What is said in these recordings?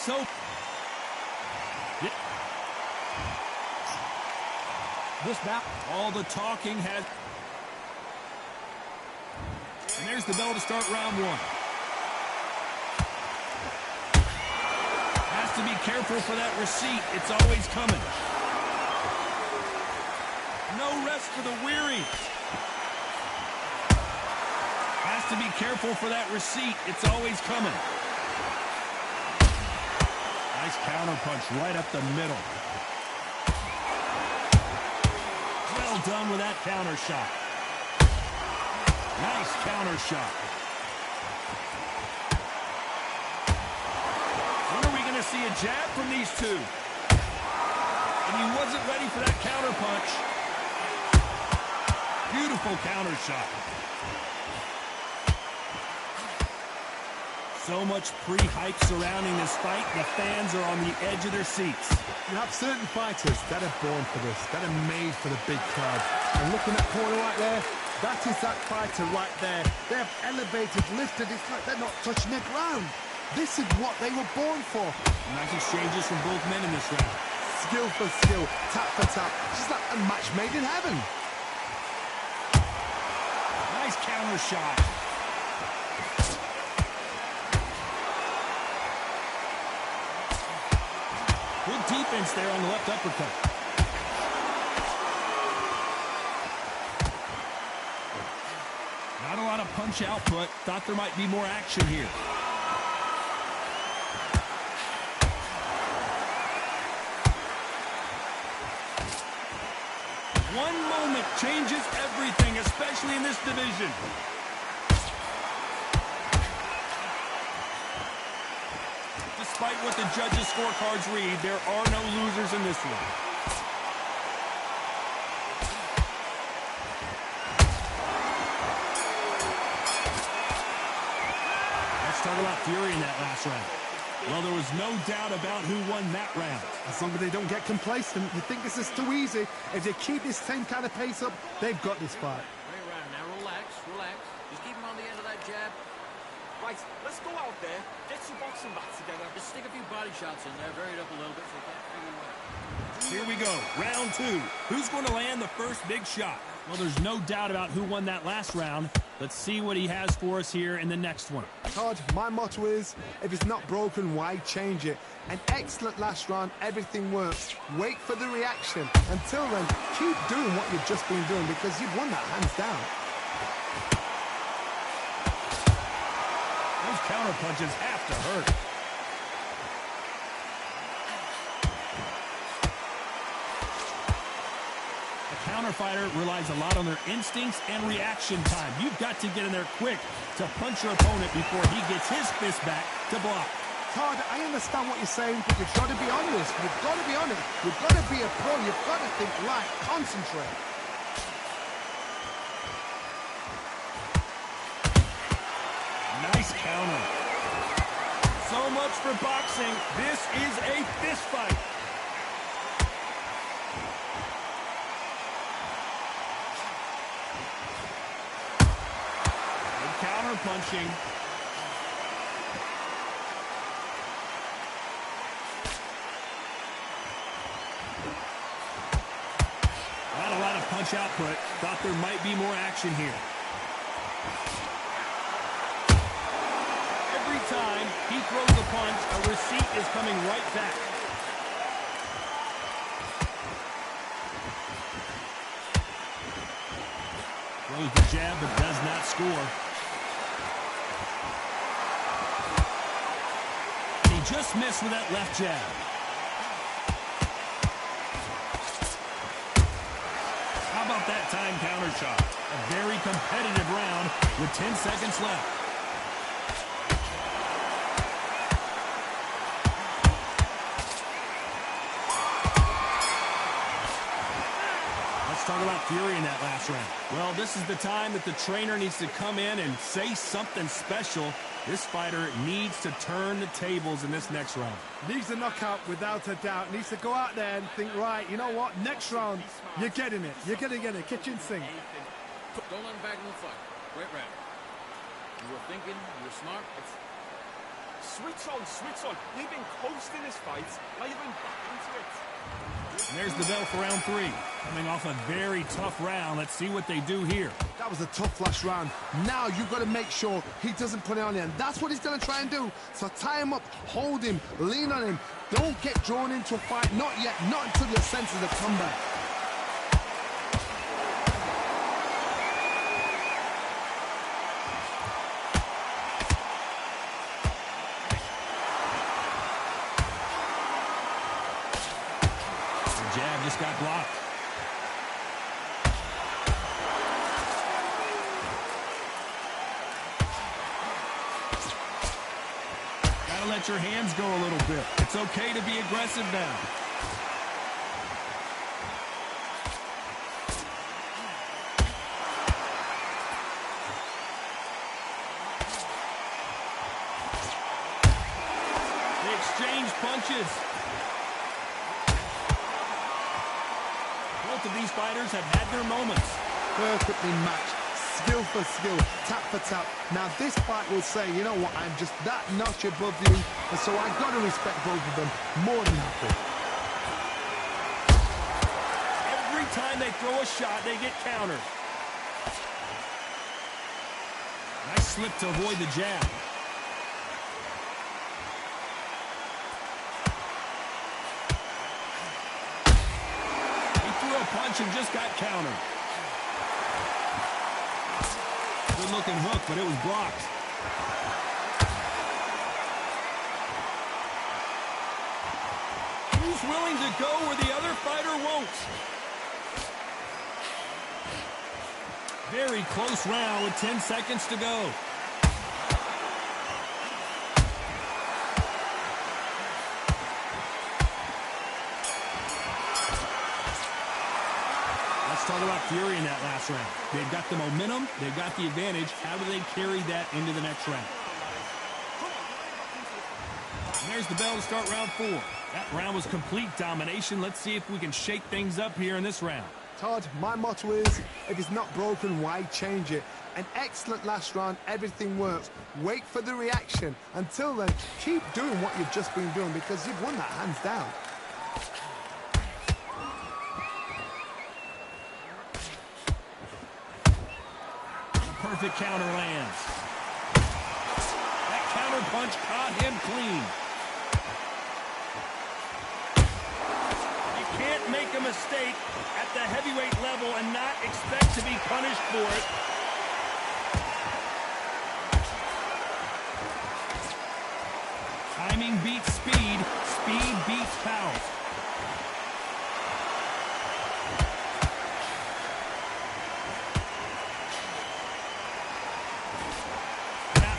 so... This back, all the talking has... And there's the bell to start round one. Has to be careful for that receipt. It's always coming. No rest for the weary. Has to be careful for that receipt. It's always coming. Nice counter punch right up the middle. Well done with that counter shot. Nice counter shot. When are we going to see a jab from these two? And he wasn't ready for that counter punch. Beautiful counter shot. So much pre-hype surrounding this fight. The fans are on the edge of their seats. You have certain fighters that are born for this, that are made for the big crowd. And looking at that corner right there, that is that fighter right there. They have elevated, lifted. It's like they're not touching the ground. This is what they were born for. Nice exchanges from both men in this round. Skill for skill, tap for tap. It's like a match made in heaven. Nice counter shot. Good defense there on the left uppercut. Not a lot of punch output. Thought there might be more action here. One moment changes everything, especially in this division. Despite what the judges' scorecards read, there are no losers in this one. Let's talk about fury in that last round. Well, there was no doubt about who won that round. As long as they don't get complacent, you think this is too easy. If they keep this same kind of pace up, they've got this fight. Right around now, relax. Just keep him on the end of that jab. Right, let's go out there, get some boxing bats together. Just stick a few body shots in there, vary it up a little bit so you can't figure it out. Here we go, round two. Who's going to land the first big shot? Well, there's no doubt about who won that last round. Let's see what he has for us here in the next one. Todd, my motto is, if it's not broken, why change it? An excellent last round, everything works. Wait for the reaction. Until then, keep doing what you've just been doing because you've won that hands down. Those counter punches have to hurt. A counter fighter relies a lot on their instincts and reaction time. You've got to get in there quick to punch your opponent before he gets his fist back to block. Todd, I understand what you're saying, but you've got to be honest. You've got to be honest. You've got to be a pro. You've got to think right. Concentrate. Nice counter. So much for boxing. This is a fist fight. Good counter punching. Not a lot of punch output. Thought there might be more action here. Time he throws a punch, a receipt is coming right back. Throws the jab but does not score. He just missed with that left jab. How about that time counter shot? A very competitive round with 10 seconds left. Talk about fury in that last round. Well, this is the time that the trainer needs to come in and say something special. This fighter needs to turn the tables in this next round. Needs a knockout without a doubt. Needs to go out there and think, right, you know what? Next round, you're getting it. You're going to get it. Kitchen sink. Don't let him back in the fight. Great round. You were thinking, you were smart. Switch on, switch on. You've been coasting this fight. Now you've been back into it. And there's the bell for round 3. Coming off a very tough round. Let's see what they do here. That was a tough last round. Now you've got to make sure he doesn't put it on you, and that's what he's going to try and do. So tie him up, hold him, lean on him. Don't get drawn into a fight. Not yet. Not until your senses have come back. The jab just got blocked. Let your hands go a little bit. It's okay to be aggressive now. They exchange punches. Both of these fighters have had their moments. Perfectly matched. Skill for skill, tap for tap. Now this fight will say, you know what, I'm just that notch above you, and so I've got to respect both of them more than happy. Every time they throw a shot, they get countered. Nice slip to avoid the jab. He threw a punch and just got countered. Good-looking hook, but it was blocked. Who's willing to go where the other fighter won't? Very close round with 10 seconds to go. Talk about fury in that last round. They've got the momentum, they've got the advantage. How do they carry that into the next round? And there's the bell to start round 4. That round was complete domination. Let's see if we can shake things up here in this round. Todd, my motto is, if it's not broken, why change it? An excellent last round, everything works. Wait for the reaction. Until then, keep doing what you've just been doing because you've won that hands down. Perfect counter lands. That counter punch caught him clean. You can't make a mistake at the heavyweight level and not expect to be punished for it. Timing beats speed. Speed beats power.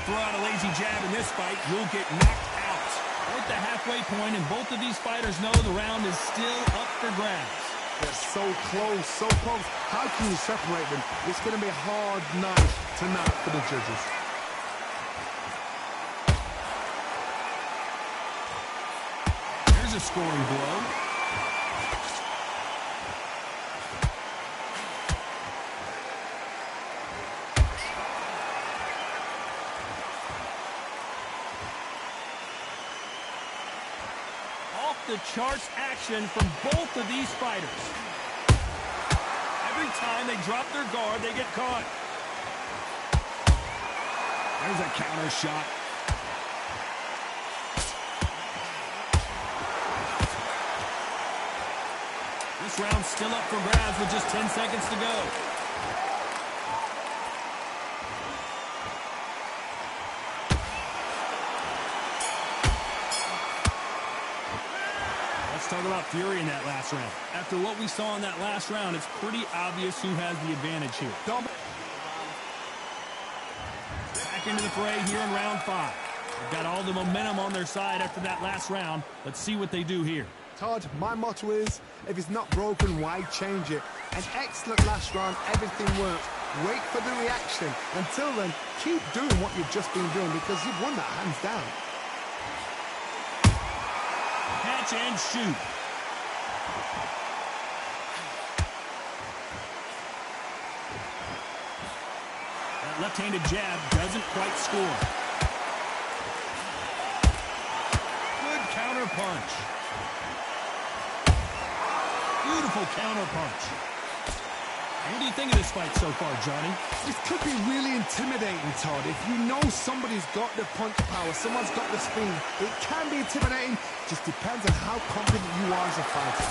Throw out a lazy jab in this fight, you'll get knocked out. We're at the halfway point, and both of these fighters know the round is still up for grabs. They're so close, so close. How can you separate them? It's going to be a hard night tonight for the judges. There's a scoring blow. The charts action from both of these fighters. Every time they drop their guard, they get caught. There's a counter shot. This round's still up for grabs with just 10 seconds to go. Let's talk about fury in that last round. After what we saw in that last round, it's pretty obvious who has the advantage here. Back into the fray here in round 5. They've got all the momentum on their side after that last round. Let's see what they do here. Todd, my motto is, if it's not broken, why change it? An excellent last round, everything works. Wait for the reaction. Until then, keep doing what you've just been doing because you've won that hands down. Catch and shoot. That left-handed jab doesn't quite score. punch. Beautiful counter punch. What do you think of this fight so far, Johnny? This could be really intimidating, Todd. If you know somebody's got the punch power, someone's got the speed, it can be intimidating. Just depends on how confident you are as a fighter.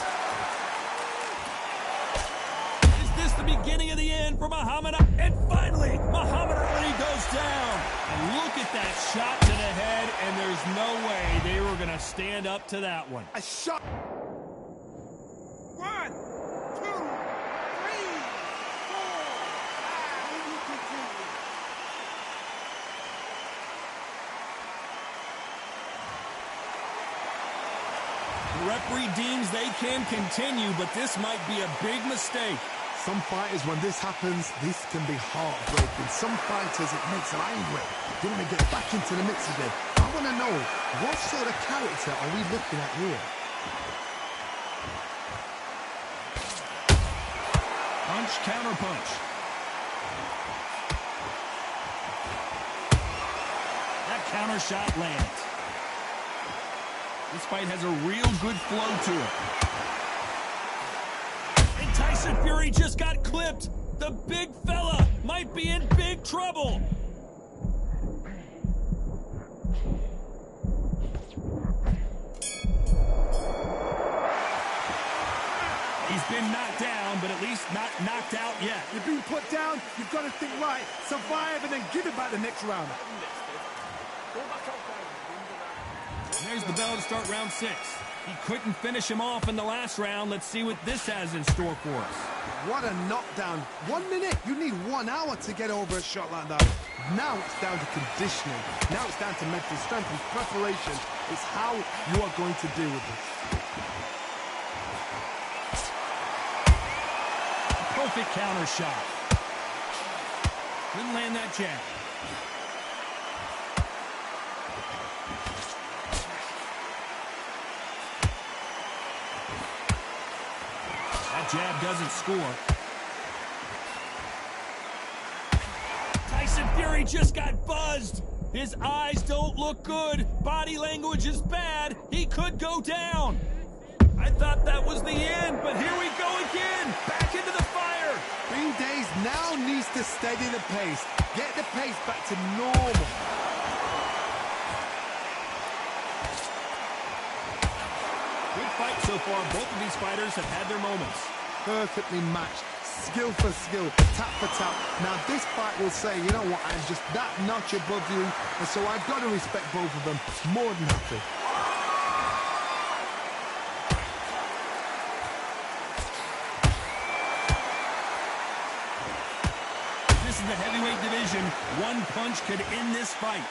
Is this the beginning of the end for Muhammad Ali? And finally, Muhammad Ali goes down. And look at that shot to the head, and there's no way they were going to stand up to that one. A shot. 1, 2, 3, 4. The referee deems they can continue, but this might be a big mistake. Some fighters, when this happens, this can be heartbreaking. Some fighters, it makes them angry. They want to get back into the mix again. I want to know, what sort of character are we looking at here? Punch, counter punch. That counter shot lands. This fight has a real good flow to it. And Tyson Fury just got clipped. The big fella might be in big trouble. He's been knocked down, but at least not knocked out yet. You've been put down, you've got to think right, survive, and then give it back the next round. Go back out there. And there's the bell to start round 6. He couldn't finish him off in the last round. Let's see what this has in store for us. What a knockdown. 1 minute, you need 1 hour to get over a shot like that. Now it's down to conditioning. Now it's down to mental strength and preparation. It's how you are going to deal with this. Perfect counter shot. Couldn't land that jab. That jab doesn't score. Tyson Fury just got buzzed. His eyes don't look good. Body language is bad. He could go down. I thought that was the end, but here we go again. Back into the fire. Green Days now needs to steady the pace. Get the pace back to normal. Good fight so far. Both of these fighters have had their moments. Perfectly matched. Skill for skill. Tap for tap. Now this fight will say, you know what, I'm just that notch above you. And so I've got to respect both of them more than happy. This is the heavyweight division. One punch could end this fight.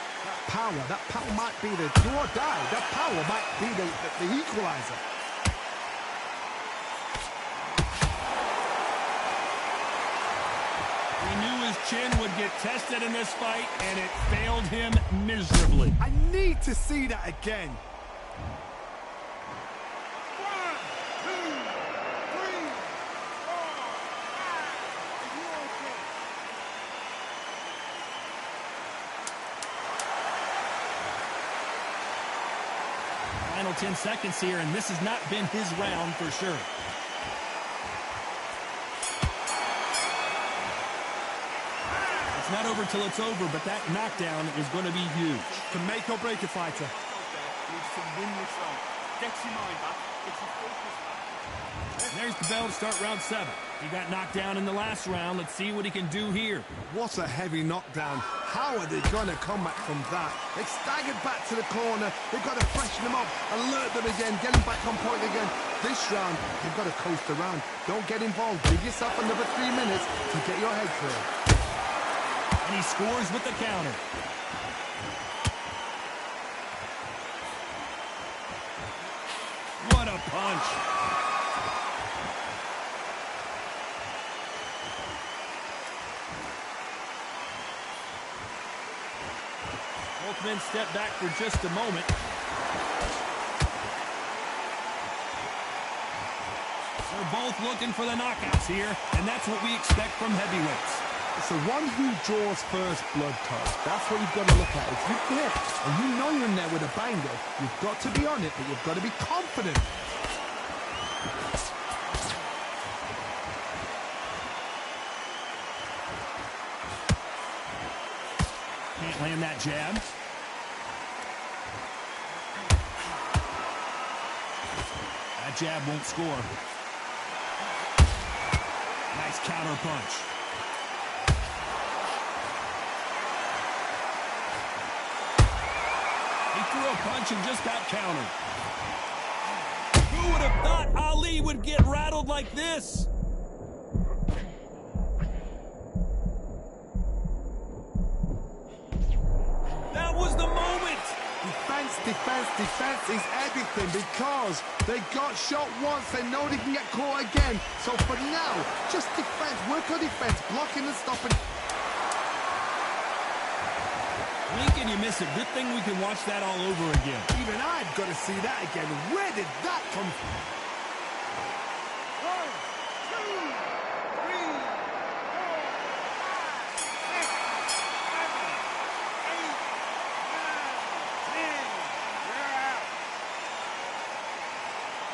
That power might be the do or die. That power might be the equalizer. He knew his chin would get tested in this fight, and it failed him miserably. I need to see that again. 1, 2, 3, 4, 5. Are you okay? Final 10 seconds here, and this has not been his round for sure. It's not over till it's over, but that knockdown is going to be huge. To make or break a fighter. Needs to win this round. Gets your mind back. Gets your focus back. And there's the bell to start round 7. He got knocked down in the last round. Let's see what he can do here. What a heavy knockdown. How are they going to come back from that? They've staggered back to the corner. They've got to freshen them up, alert them again, get them back on point again. This round, they've got to coast around. Don't get involved. Give yourself another 3 minutes to get your head clear. And he scores with the counter. What a punch. Both men step back for just a moment. They're both looking for the knockouts here, and that's what we expect from heavyweights. It's the one who draws first blood, Todd. That's what you've got to look at. If you hit and you know you're in there with a banger, you've got to be on it, but you've got to be confident. Can't land that jab. That jab won't score. Nice counter punch. He threw a punch and just got countered. Who would have thought Ali would get rattled like this? That was the moment. Defense is everything because they got shot once, they know they can get caught again. So for now, just defense, work on defense, blocking and stopping. Lincoln, you miss it. Good thing we can watch that all over again. Even I've got to see that again. Where did that come from?